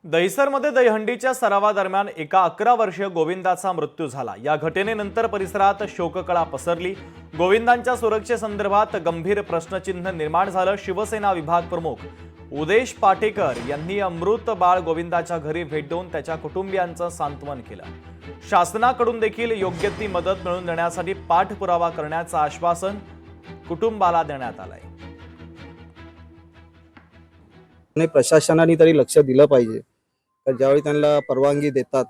दहिसरमध्ये दहीहंडीच्या सरावादरम्यान एका 11 वर्षीय गोविंदाचा मृत्यू झाला। या घटनेनंतर परिसरात शोककळा पसरली। गोविंदांच्या सुरक्षेसंदर्भात गंभीर प्रश्नचिन्ह निर्माण झालं। शिवसेना विभाग प्रमुख उदेश पाटेकर यांनी अमृत बाळ गोविंदाच्या घरी भेट देऊन त्याच्या कुटुंबियांचं सांत्वन केलं। शासनाकडून देखील योग्य ती मदत मिळवून देण्यासाठी पाठपुरावा करण्याचं आश्वासन कुटुंबाला देण्यात आलंय। प्रशासनाने तरी लक्ष दिलं पाहिजे। तर ज्यावेळी त्यांना परवानगी देतात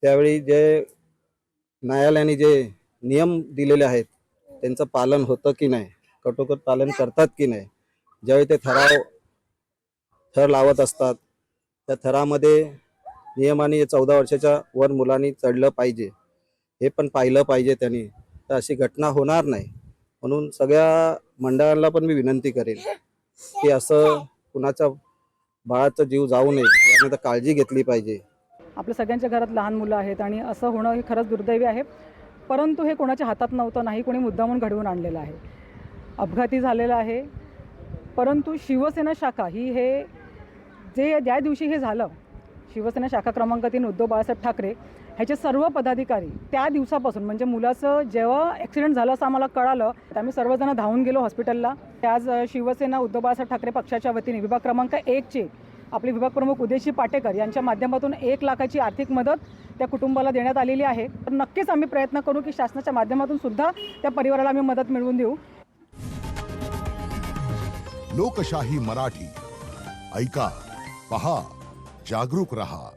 त्यावेळी जे न्यायालयाने जे नियम दिलेले आहेत त्यांचं पालन होतं की नाही, कठोर पालन करतात की नाही। ज्यावेळी ते थर लावत असतात त्या थरामध्ये नियमाने 14 वर्षाच्या वर मुलांनी चढलं पाहिजे, हे पण पाहिलं पाहिजे त्यांनी। तर अशी घटना होणार नाही म्हणून सगळ्या मंडळांना पण मी विनंती करेन की असं कुणाच्या बाळाचा जीव जाऊ नये याने काळजी घेतली पाहिजे। आपल्या सगळ्यांच्या घरात लहान मुलं आहेत आणि असं होणं हे खरंच दुर्दैवी आहे, परंतु हे कोणाच्या हातात नव्हतं, नाही कोणी मुद्दामून घडवून आणलेलं आहे। अपघाती झालेला आहे, परंतु शिवसेना शाखा ही हे ज्या दिवशी हे झालं, शिवसेना शाखा क्रमांक 3 उद्धव बाळासाहेब ठाकरे ह्याचे सर्व पदाधिकारी त्या दिवसापासून म्हणजे मुलाचं जेव्हा ॲक्सिडेंट झालं असं आम्हाला कळालं तर आम्ही सर्वजण धावून गेलो हॉस्पिटलला। आज शिवसेना उद्धव बाळासाहेब ठाकरे पक्षाच्या वतीने विभाग क्रमांक 1 चे आपले विभाग प्रमुख उदेश पाटेकर यांच्या माध्यमातून 1 लाखाची आर्थिक मदत त्या कुटुंबाला देण्यात आलेली आहे। तर नक्कीच आम्ही प्रयत्न करू की शासनाच्या माध्यमातून सुद्धा त्या परिवाराला आम्ही मदत मिळवून देऊ। लोकशाही मराठी ऐका, पहा, जागरूक रहा।